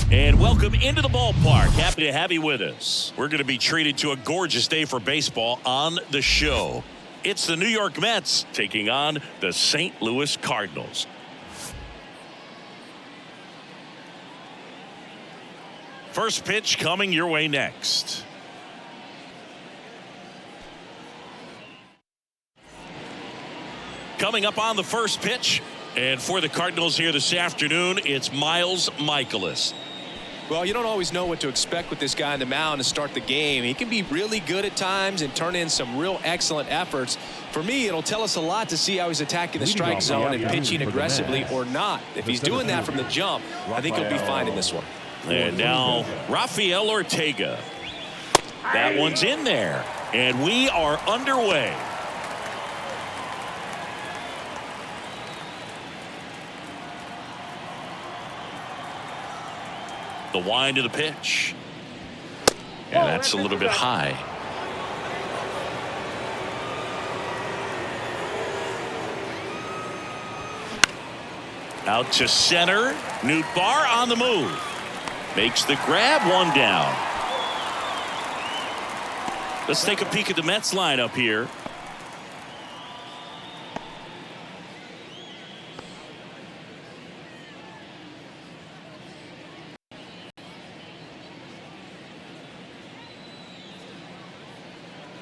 And welcome into the ballpark. Happy to have you with us. We're going to be treated to a gorgeous day for baseball on the show. It's the New York Mets taking on the St. Louis Cardinals. First pitch coming your way next. Coming up on the first pitch, and for the Cardinals here this afternoon, it's Miles Mikolas. Well, you don't always know what to expect with this guy on the mound to start the game. He can be really good at times and turn in some real excellent efforts. For me, it'll tell us a lot to see how he's attacking the strike zone and pitching aggressively or not. If he's doing that from the jump, I think he'll be fine in this one. And now Rafael Ortega. That one's in there, and we are underway. The wind of the pitch. And that's a little bit high. Out to center. Nootbaar on the move. Makes the grab, one down. Let's take a peek at the Mets lineup here.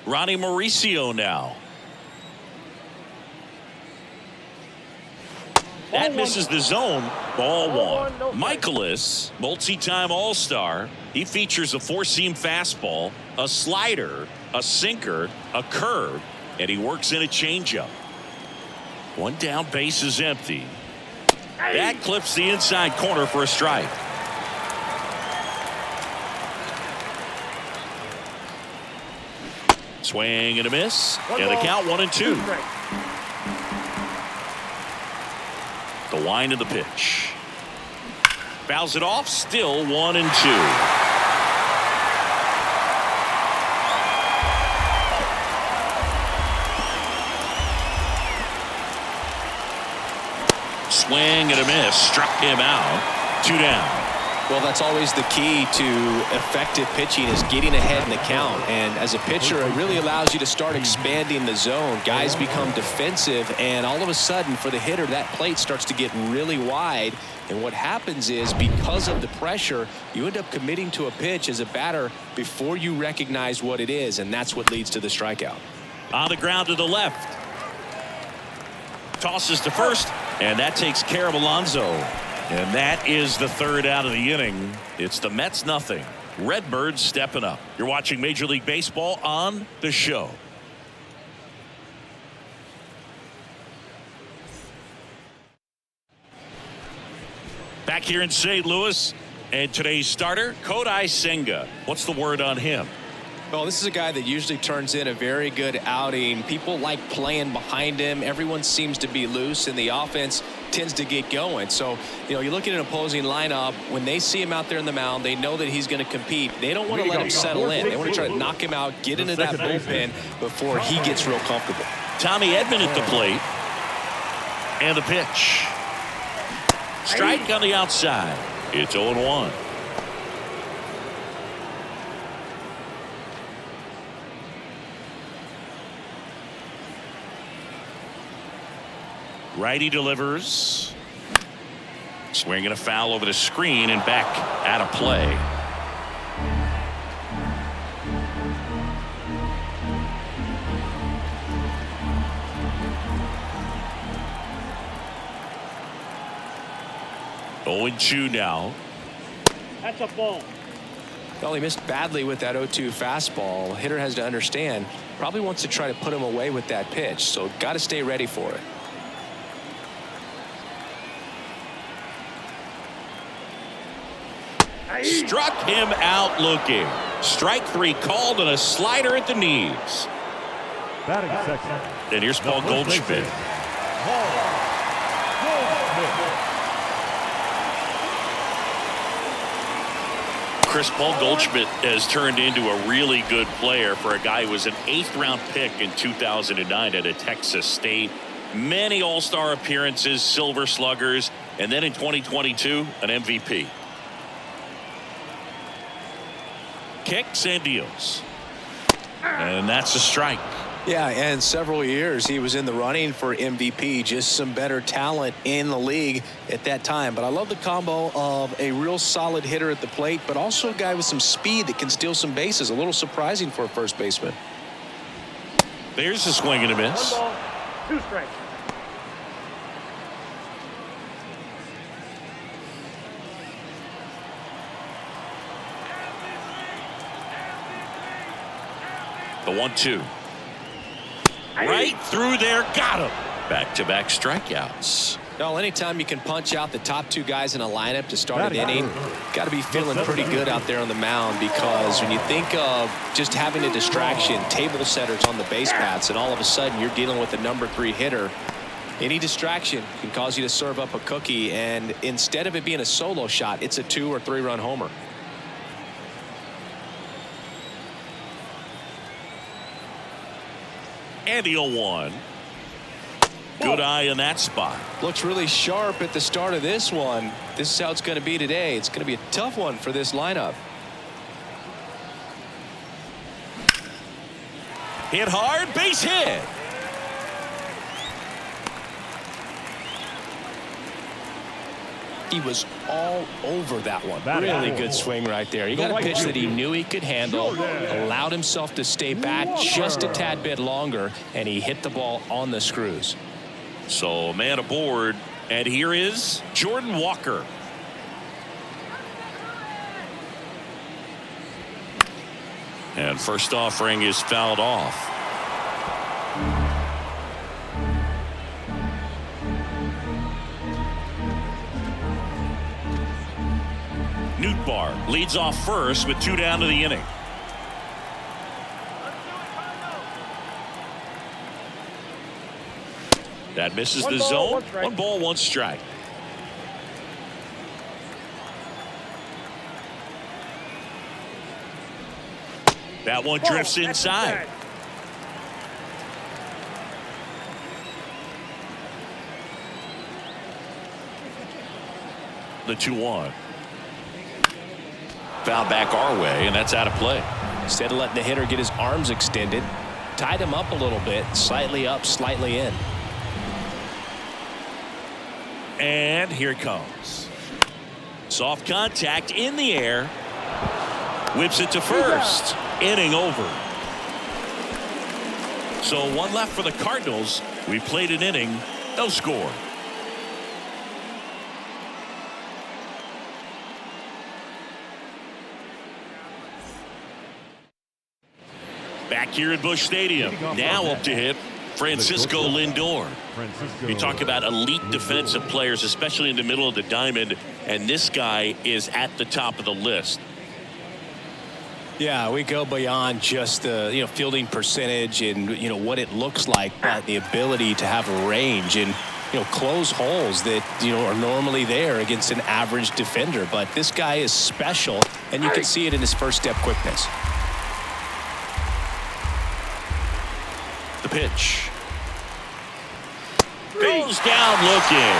Ronnie Mauricio now. That misses the zone. Ball one. Mikolas, multi-time All-Star. He features a four-seam fastball, a slider, a sinker, a curve, and he works in a changeup. One down, base is empty. That clips the inside corner for a strike. Swing and a miss, and the count 1-2. The wind of the pitch. Fouls it off, still 1-2. Swing and a miss, struck him out. 2 down. Well, that's always the key to effective pitching, is getting ahead in the count. And as a pitcher, it really allows you to start expanding the zone. Guys become defensive, and all of a sudden, for the hitter, that plate starts to get really wide. And what happens is, because of the pressure, you end up committing to a pitch as a batter before you recognize what it is, and that's what leads to the strikeout. On the ground to the left. Tosses to first, and that takes care of Alonso. And that is the third out of the inning. It's the Mets nothing. Redbirds stepping up. You're watching Major League Baseball on the show. Back here in St. Louis, and today's starter, Kodai Senga. What's the word on him? Well, this is a guy that usually turns in a very good outing. People like playing behind him. Everyone seems to be loose, and the offense tends to get going. So, you look at an opposing lineup, when they see him out there in the mound, they know that he's going to compete. They don't want to let him settle in. They want to try to knock him out, get into that bullpen before he gets real comfortable. Tommy Edman at the plate. And the pitch. Strike on the outside. It's 0-1. Righty delivers. Swinging a foul over the screen and back out of play. Oh, 0-2 now. That's a ball. Well, he missed badly with that 0-2 fastball. Hitter has to understand, probably wants to try to put him away with that pitch, so got to stay ready for it. Struck him out looking. Strike 3 called, and a slider at the knees. Batting second. And here's Paul Goldschmidt. Chris, Paul Goldschmidt has turned into a really good player for a guy who was an 8th-round pick in 2009 at Texas State. Many All-Star appearances, Silver Sluggers, and then in 2022, an MVP. kicks and deals. And that's a strike. Yeah, and several years he was in the running for MVP. Just some better talent in the league at that time. But I love the combo of a real solid hitter at the plate, but also a guy with some speed that can steal some bases. A little surprising for a first baseman. There's a swing and a miss. 1 ball, 2 strikes. The 1-2. Right through there, got him. Back-to-back strikeouts. Well, anytime you can punch out the top 2 guys in a lineup to start an inning, got to be feeling pretty good out there on the mound, because when you think of just having a distraction, table setters on the base paths, and all of a sudden you're dealing with a number 3 hitter, any distraction can cause you to serve up a cookie, and instead of it being a solo shot, it's a 2 or 3 run homer. And the 0-1. Good eye in that spot. Looks really sharp at the start of this one. This is how it's going to be today. It's going to be a tough one for this lineup. Hit hard, base hit. He was all over that one. Really good swing right there. He got a pitch that he knew he could handle, allowed himself to stay back just a tad bit longer, and he hit the ball on the screws. So man aboard, and here is Jordan Walker. And first offering is fouled off. Nootbaar leads off first with 2 down to the inning. That misses the zone. 1 ball, 1 strike. That one drifts inside. The 2-1. Foul back our way, and that's out of play. Instead of letting the hitter get his arms extended, tied him up a little bit, slightly up, slightly in. And here it comes. Soft contact in the air. Whips it to first. Inning over. So 1 left for the Cardinals. We played an inning, no score. Back here at Busch Stadium. Now up to hit Francisco Lindor. You talk about elite defensive players, especially in the middle of the diamond, and this guy is at the top of the list. Yeah, we go beyond just the fielding percentage and what it looks like, but the ability to have range and close holes that are normally there against an average defender. But this guy is special, and you can see it in his first step quickness. The pitch goes down looking.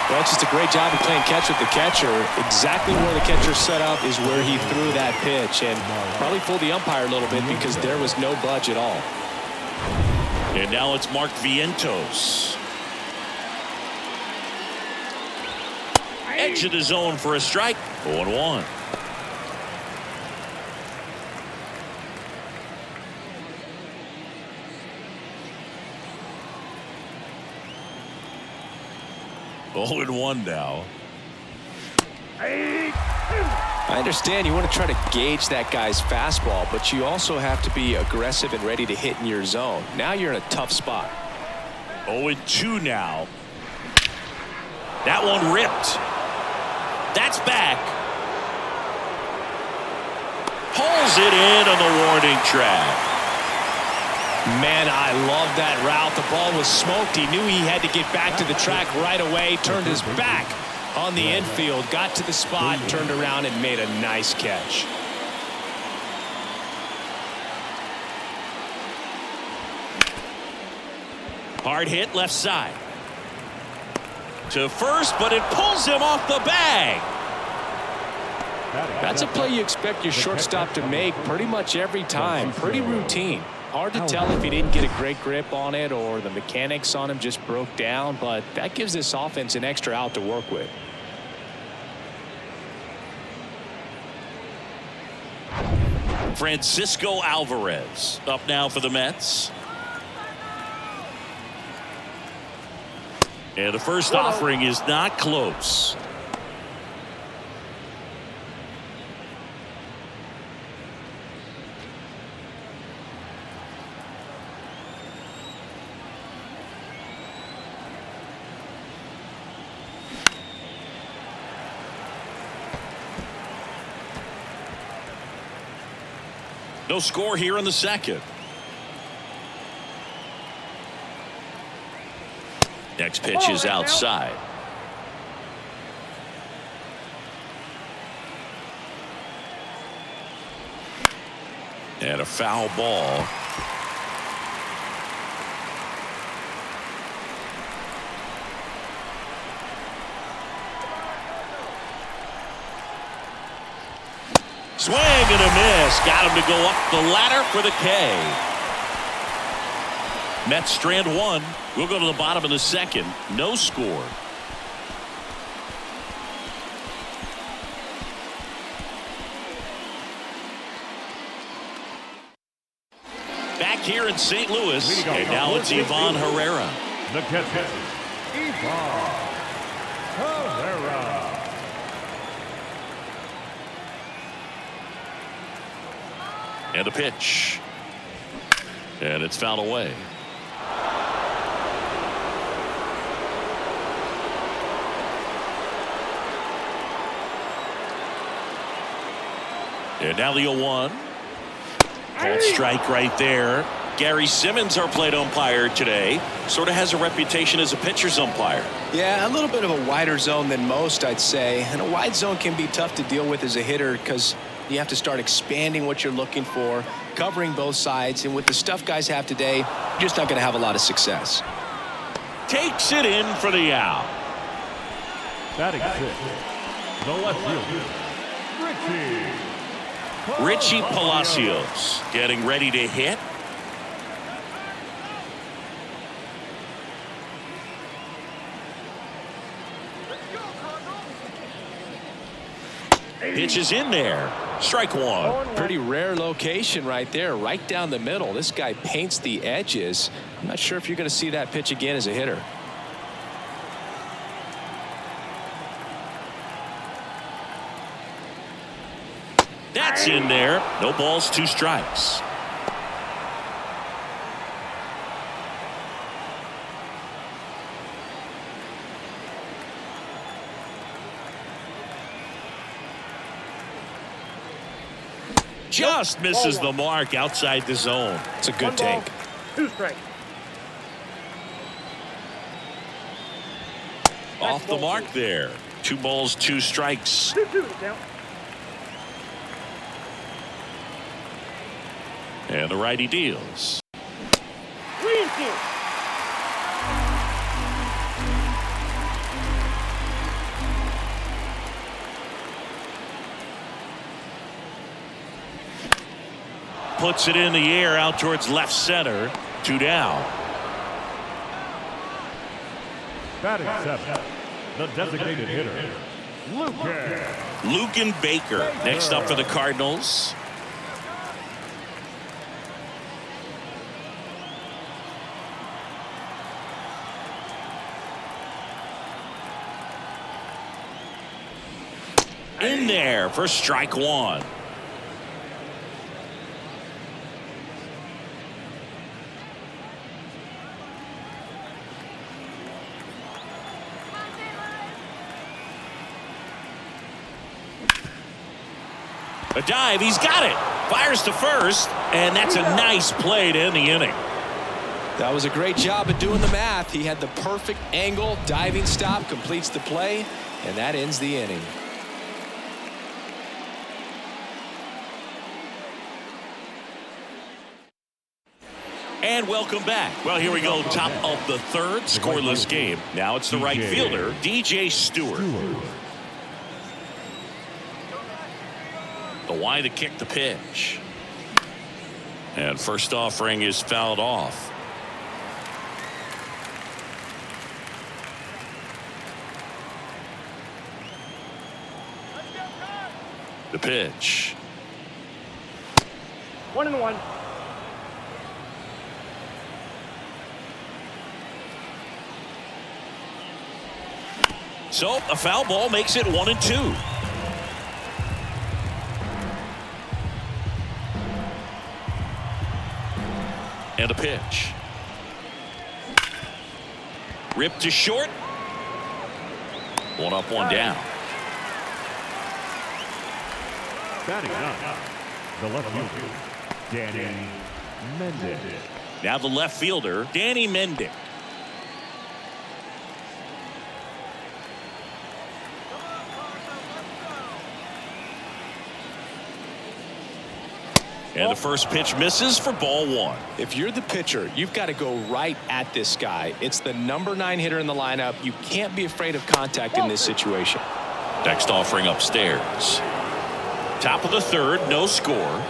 Well, it's just a great job of playing catch with the catcher. Exactly where the catcher set up is where he threw that pitch, and probably fooled the umpire a little bit because there was no budge at all. And now it's Mark Vientos. Edge of the zone for a strike. 0-1. Oh, and 1 now. I understand you want to try to gauge that guy's fastball, but you also have to be aggressive and ready to hit in your zone. Now you're in a tough spot. 0-2 now. That one ripped. That's back. Pulls it in on the warning track. Man, I love that route. The ball was smoked. He knew he had to get back to the track right away. Turned his back on the infield. Got to the spot, turned around, and made a nice catch. Hard hit left side. To first, but it pulls him off the bag. That's a play you expect your shortstop to make pretty much every time. Pretty routine. Hard to tell if he didn't get a great grip on it or the mechanics on him just broke down, but that gives this offense an extra out to work with. Francisco Alvarez up now for the Mets. And the first offering is not close. No score here in the second. Next pitch is outside. And a foul ball. Swing and a miss. Got him to go up the ladder for the K. Mets strand one. We'll go to the bottom of the second. No score. Back here in St. Louis. And now it's Ivan Herrera. The catcher, Ivan Herrera. And a pitch. And it's fouled away. And now the 0-1. Called strike right there. Gary Simmons, our plate umpire today, sort of has a reputation as a pitcher's umpire. Yeah, a little bit of a wider zone than most, I'd say. And a wide zone can be tough to deal with as a hitter because you have to start expanding what you're looking for, covering both sides. And with the stuff guys have today, you're just not going to have a lot of success. Takes it in for the out. Batting sixth, the left fielder, Richie Palacios getting ready to hit. Pitch is in there. Strike one. Pretty rare location right there, right down the middle. This guy paints the edges. I'm not sure if you're going to see that pitch again as a hitter. That's in there. No balls, 2 strikes. Just misses the mark outside the zone. It's a good take. 2 strikes. Off the mark there. 2 balls, 2 strikes. 2-2 down. And the righty deals. 3-2. Puts it in the air out towards left center. 2 down. Batting seventh, the designated hitter, Lucan Baker next up for the Cardinals. In there for strike one. A dive, he's got it. Fires to first, and that's a nice play to end the inning. That was a great job of doing the math. He had the perfect angle, diving stop, completes the play, and that ends the inning. And welcome back. Well, here we go, top of the third, scoreless game. Now it's the right fielder, DJ Stewart. So why the kick the pitch? And first offering is fouled off. The pitch. 1-1. So a foul ball makes it 1-2. And a pitch. Ripped to short. 1 up, 1 down. Batting up, the left fielder, Danny Mendick. Now the left fielder, Danny Mendick. And the first pitch misses for ball 1. If you're the pitcher, you've got to go right at this guy. It's the number 9 hitter in the lineup. You can't be afraid of contact in this situation. Next offering upstairs. Top of the third, no score.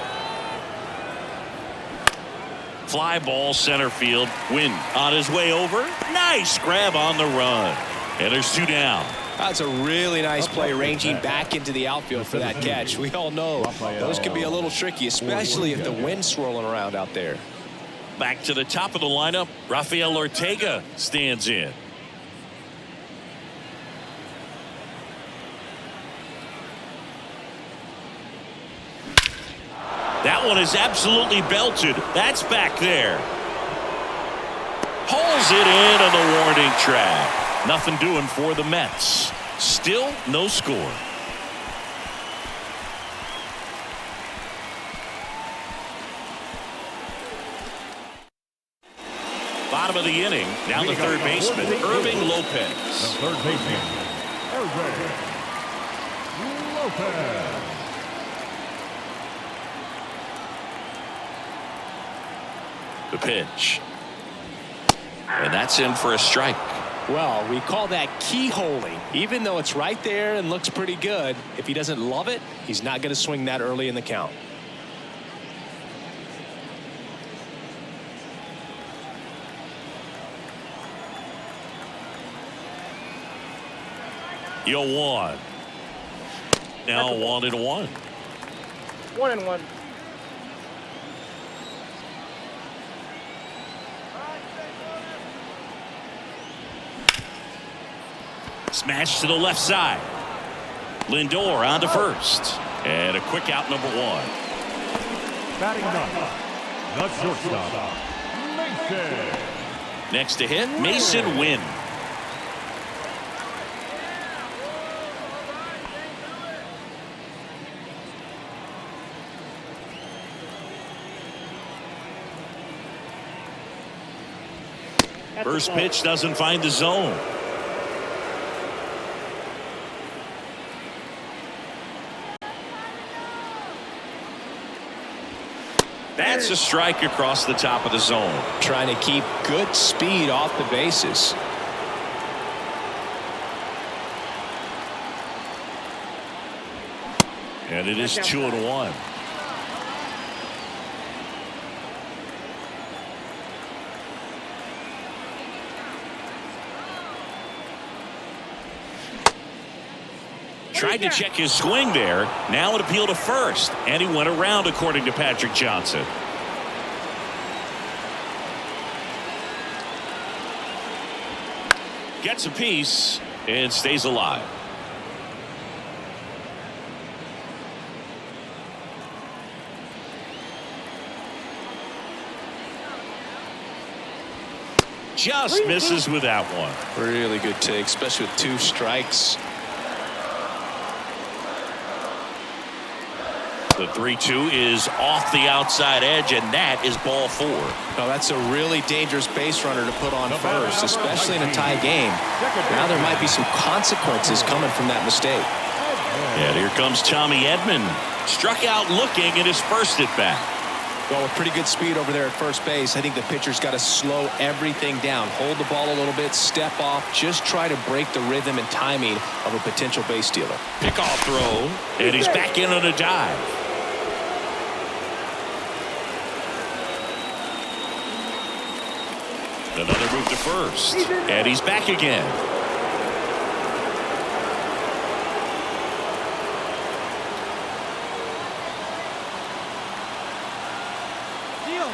Fly ball center field. Wynn on his way over. Nice grab on the run. And there's 2 down. That's a really nice play, ranging back into the outfield for that catch. We all know those can be a little tricky, especially if the wind's swirling around out there. Back to the top of the lineup. Rafael Ortega stands in. That one is absolutely belted. That's back there. Pulls it in on the warning track. Nothing doing for the Mets. Still no score. Bottom of the inning. Down the third baseman, Irving Lopez. The third baseman, Irving Lopez. The pitch. And that's in for a strike. Well, we call that keyholing. Even though it's right there and looks pretty good, if he doesn't love it, he's not going to swing that early in the count. Yo, 1. Now 1-1. 1-1. Smash to the left side. Lindor on to first. And a quick out, number 1. Batting up, the shortstop, Mason. Next to hit, Mason Wynn. First pitch doesn't find the zone. That's a strike across the top of the zone. Trying to keep good speed off the bases. And it is 2-1. Tried to check his swing there. Now it appealed to first. And he went around, according to Patrick Johnson. Gets a piece and stays alive. Just misses with that one. Really good take, especially with 2 strikes. The 3-2 is off the outside edge, and that is ball 4. Now that's a really dangerous base runner to put on first, especially in a tie game. Now there might be some consequences coming from that mistake. And here comes Tommy Edman. Struck out looking at his first at bat. Well, with pretty good speed over there at first base, I think the pitcher's got to slow everything down. Hold the ball a little bit, step off, just try to break the rhythm and timing of a potential base stealer. Pickoff throw, and he's back in on a dive. Move to first. And he's back again.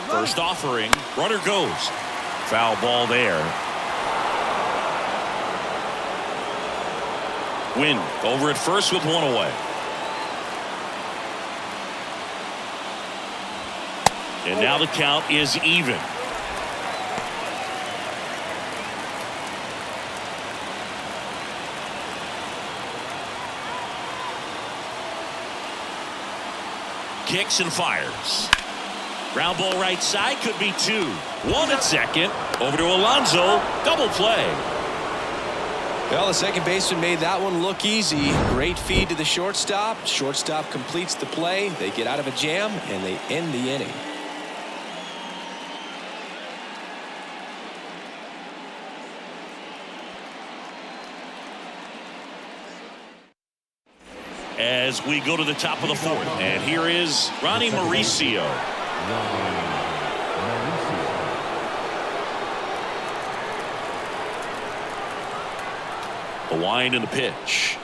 First offering. Runner goes. Foul ball there. Win over at first with one away. And now the count is even. Kicks and fires. Ground ball right side, could be two. One at second. Over to Alonso. Double play. Well, the second baseman made that one look easy. Great feed to the shortstop. Shortstop completes the play. They get out of a jam, and they end the inning. As we go to the top of the fourth, and here is Ronnie Mauricio. The wind and the pitch.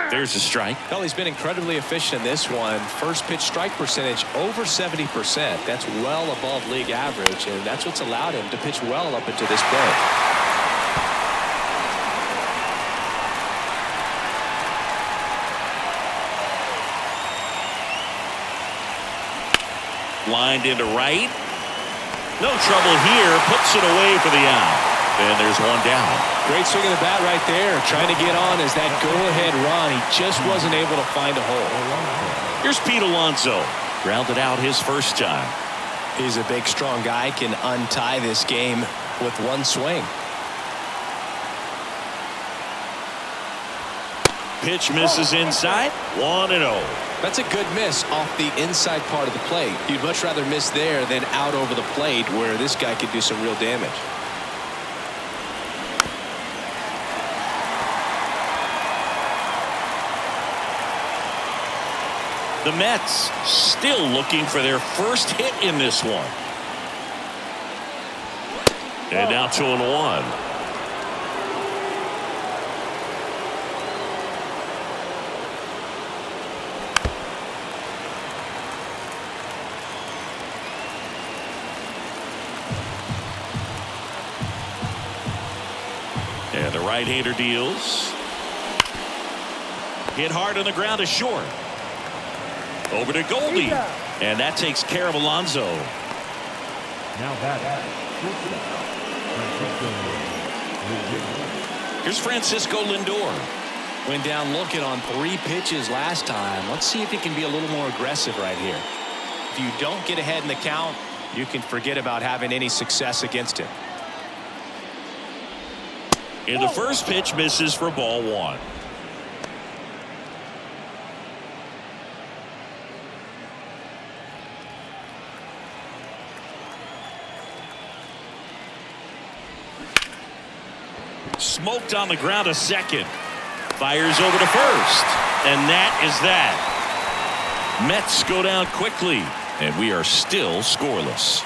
There's a strike. Well, he's been incredibly efficient in this one. First pitch strike percentage over 70%. That's well above league average, and that's what's allowed him to pitch well up into this point. Lined into right. No trouble here. Puts it away for the out. And there's one down. Great swing of the bat right there. Trying to get on as that go-ahead run. He just wasn't able to find a hole. Here's Pete Alonso. Grounded out his first time. He's a big, strong guy. Can untie this game with one swing. Pitch misses inside. 1-0. That's a good miss off the inside part of the plate. You'd much rather miss there than out over the plate where this guy could do some real damage. The Mets still looking for their first hit in this one. And now 2-1. And the right-hander deals. Hit hard on the ground to short. Over to Goldie. And that takes care of Alonso. Now batting. Here's Francisco Lindor. Went down looking on 3 pitches last time. Let's see if he can be a little more aggressive right here. If you don't get ahead in the count, you can forget about having any success against him. And the first pitch misses for ball 1. Smoked on the ground to second. Fires over to first. And that is that. Mets go down quickly. And we are still scoreless.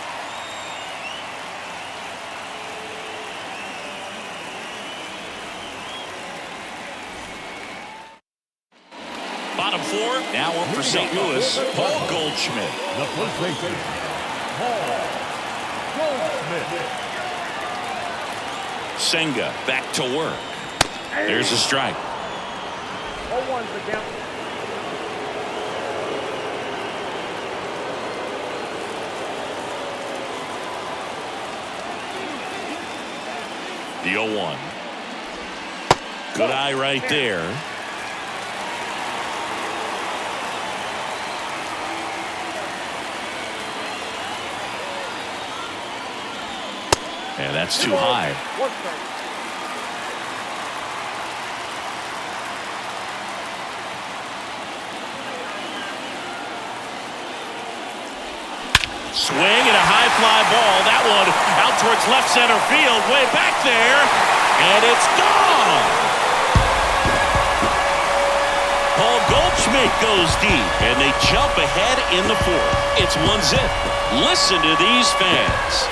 Bottom 4. Now up for St. Louis. Paul Goldschmidt. The first baseman, Paul Goldschmidt. Senga back to work. There's a strike. 0-1's the count. The 0-1. Good eye right there. And that's too high. Swing and a high fly ball. That one out towards left center field. Way back there. And it's gone. Paul Goldschmidt goes deep. And they jump ahead in the 4th. It's 1-0. Listen to these fans.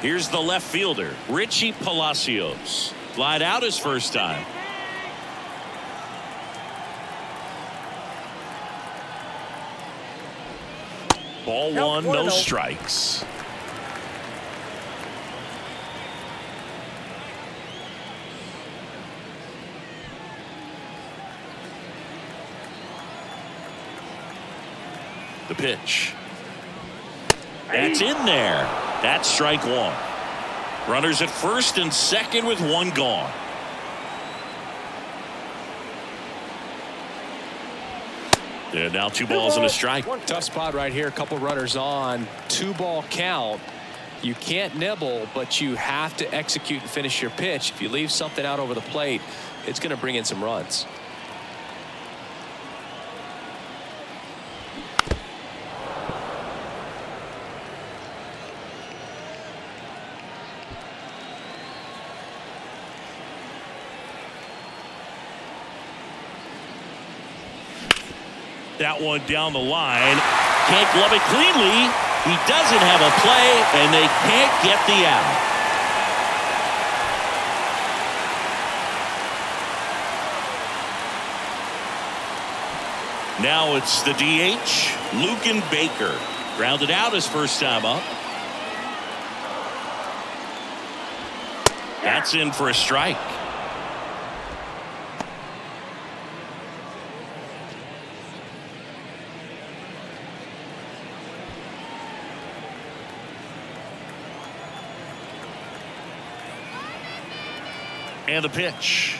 Here's the left fielder, Richie Palacios. Flied out his first time. Ball one, no strikes. The pitch. That's in there. That's strike one. Runners at first and second with one gone. And now 2 balls and a strike. Tough spot right here. A couple runners on. 2-ball count. You can't nibble, but you have to execute and finish your pitch. If you leave something out over the plate, it's going to bring in some runs. That one down the line. Can't glove it cleanly. He doesn't have a play, and they can't get the out. Now it's the DH, Lucan Baker. Grounded out his first time up. That's in for a strike. And the pitch.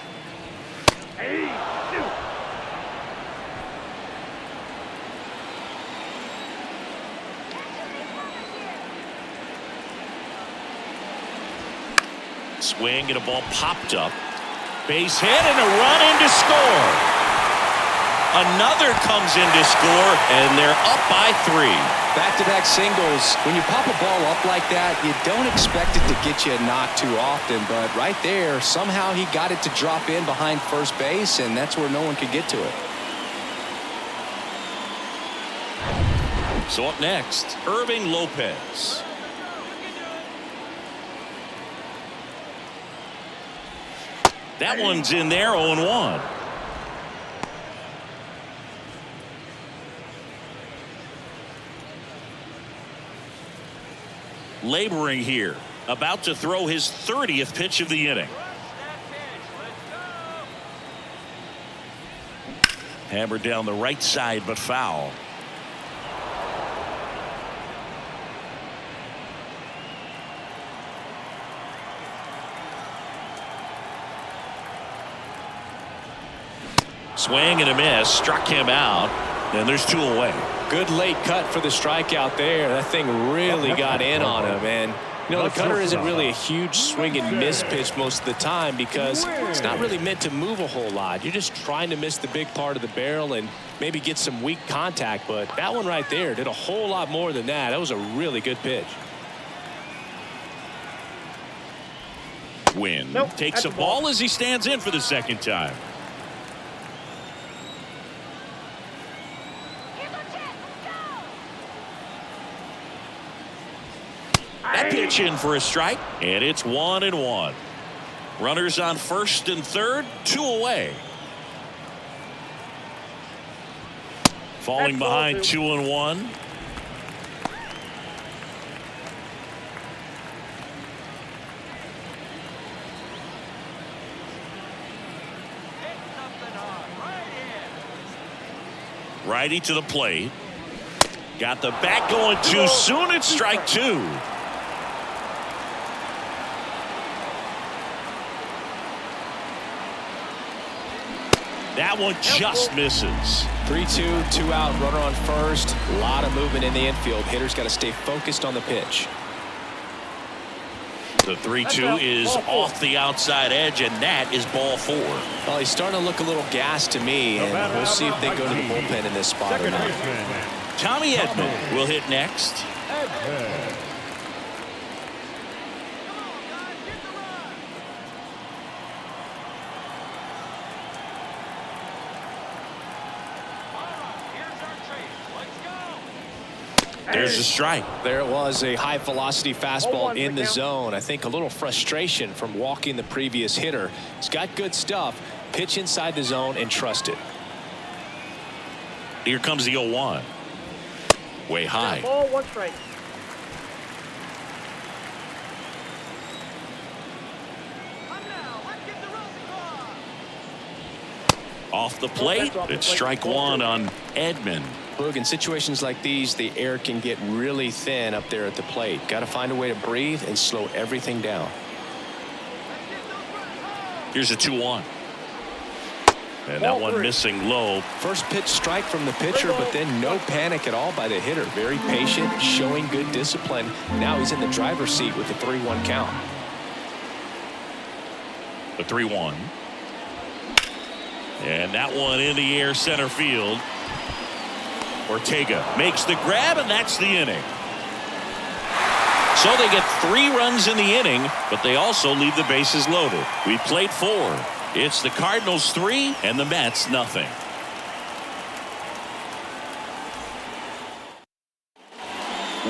Swing and a ball popped up. Base hit and a run in to score. Another comes in to score, and they're up by 3. Back-to-back singles. When you pop a ball up like that, you don't expect it to get you a knock too often, but right there, somehow he got it to drop in behind first base, and that's where no one could get to it. So up next, Irving Lopez. That one's in there, 0-1. Laboring here, about to throw his 30th pitch of the inning. Hammered down the right side, but foul. Swing and a miss, struck him out, and there's 2 away. Good late cut for the strikeout there. That thing really got in on him, and you know the cutter isn't really a huge swing and miss pitch most of the time because it's not really meant to move a whole lot. You're just trying to miss the big part of the barrel and maybe get some weak contact, but that one right there did a whole lot more than that. That was a really good pitch. Wynn takes a ball as he stands in for the second time. That pitch in for a strike, and it's 1-1. Runners on first and third, 2 away. Falling behind 2-1. Righty to the plate. Got the bat going too soon. It's strike 2. That one just misses. 3-2, 2 out, runner on first. A lot of movement in the infield. Hitter's got to stay focused on the pitch. The 3-2 is off the outside edge, and that is ball 4. Well, he's starting to look a little gassed to me, and we'll see if they go to the bullpen in this spot or not. Tommy Edman will hit next. There's a strike. There it was, a high velocity fastball in the zone. I think a little frustration from walking the previous hitter. He's got good stuff. Pitch inside the zone and trust it. Here comes the 0-1. Way high. Ball, 1 strike. Off the plate. It's strike 1 on Edman. Look, in situations like these, the air can get really thin up there at the plate. Got to find a way to breathe and slow everything down. Here's a 2-1. And that one missing low. First pitch strike from the pitcher, but then no panic at all by the hitter. Very patient, showing good discipline. Now he's in the driver's seat with the 3-1 count. The 3-1. And that one in the air center field. Ortega makes the grab, and that's the inning. So they get 3 runs in the inning, but they also leave the bases loaded. We played 4. It's the Cardinals 3 and the Mets nothing.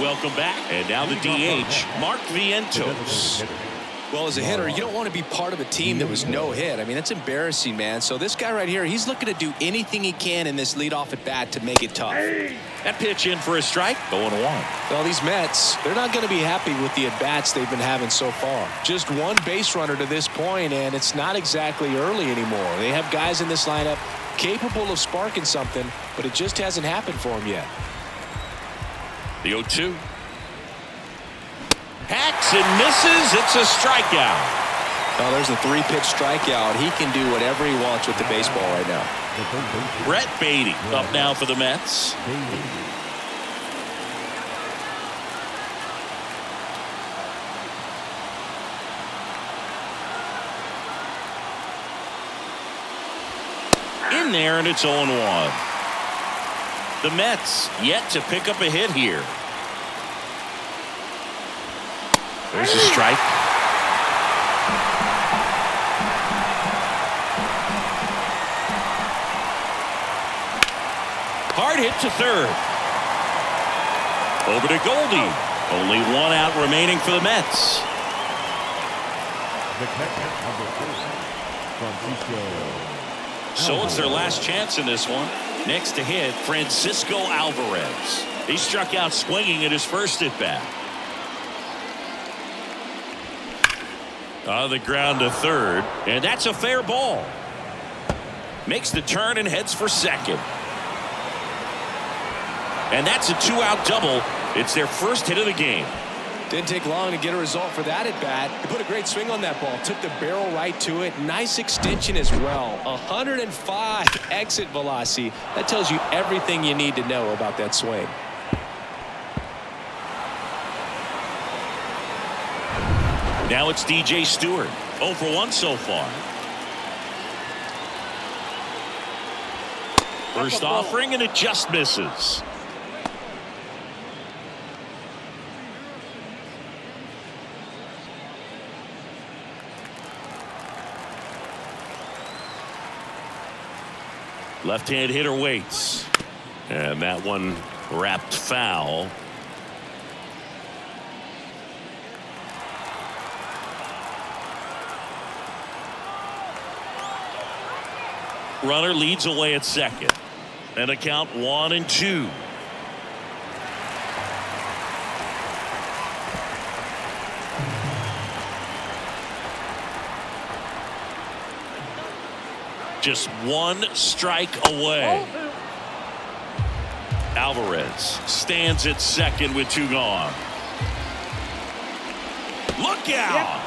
Welcome back. And now the DH, Mark Vientos. Well, as a hitter, you don't want to be part of a team that was no hit. I mean, that's embarrassing, man. So this guy right here, he's looking to do anything he can in this leadoff at bat to make it tough. That pitch in for a strike, 0-1. Well, these Mets, they're not going to be happy with the at-bats they've been having so far. Just 1 base runner to this point, and it's not exactly early anymore. They have guys in this lineup capable of sparking something, but it just hasn't happened for them yet. The 0-2. Hacks and misses. It's a strikeout. Oh, there's a 3-pitch strikeout. He can do whatever he wants with the baseball right now. Brett Beatty up now for the Mets. In there, and it's 0-1. The Mets yet to pick up a hit here. There's a strike. Hard hit to third. Over to Goldie. Only 1 out remaining for the Mets. So it's their last chance in this one. Next to hit, Francisco Alvarez. He struck out swinging at his first at bat. On the ground to third, and that's a fair ball. Makes the turn and heads for second. And that's a 2-out double. It's their first hit of the game. Didn't take long to get a result for that at bat. He put a great swing on that ball. Took the barrel right to it. Nice extension as well. 105 exit velocity. That tells you everything you need to know about that swing. Now it's DJ Stewart. 0 for 1 so far. First offering, and it just misses. Left-hand hitter waits. And that one wrapped foul. Runner leads away at second. And a count 1-2. Just 1 strike away. Alvarez stands at second with 2 gone. Look out!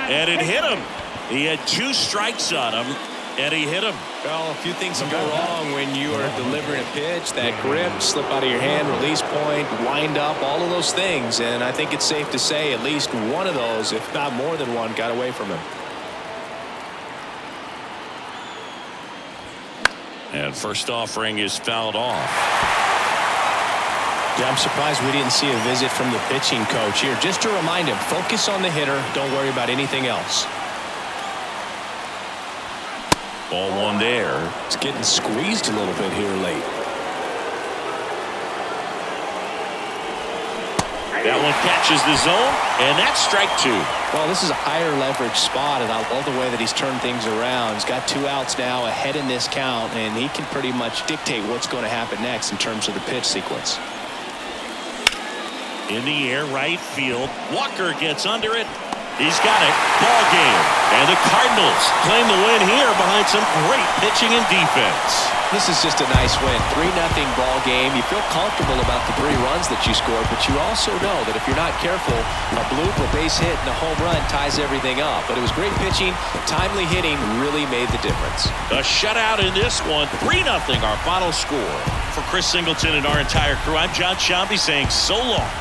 And it hit him. He had 2 strikes on him, and he hit him. Well, a few things can go wrong when you are delivering a pitch. That grip, slip out of your hand, release point, wind up, all of those things. And I think it's safe to say at least one of those, if not more than one, got away from him. And first offering is fouled off. Yeah, I'm surprised we didn't see a visit from the pitching coach here. Just to remind him, focus on the hitter. Don't worry about anything else. Ball 1 there. It's getting squeezed a little bit here late. That one catches the zone, and that's strike 2. Well, this is a higher leverage spot, and I love the way that he's turned things around. He's got 2 outs now ahead in this count, and he can pretty much dictate what's going to happen next in terms of the pitch sequence. In the air, right field. Walker gets under it. He's got it. Ball game. And the Cardinals claim the win here behind some great pitching and defense. This is just a nice win. 3-0 ball game. You feel comfortable about the 3 runs that you scored, but you also know that if you're not careful, a bloop, a base hit, and a home run ties everything up. But it was great pitching. Timely hitting really made the difference. A shutout in this one. 3-0 our final score. For Chris Singleton and our entire crew, I'm John Shambi saying so long.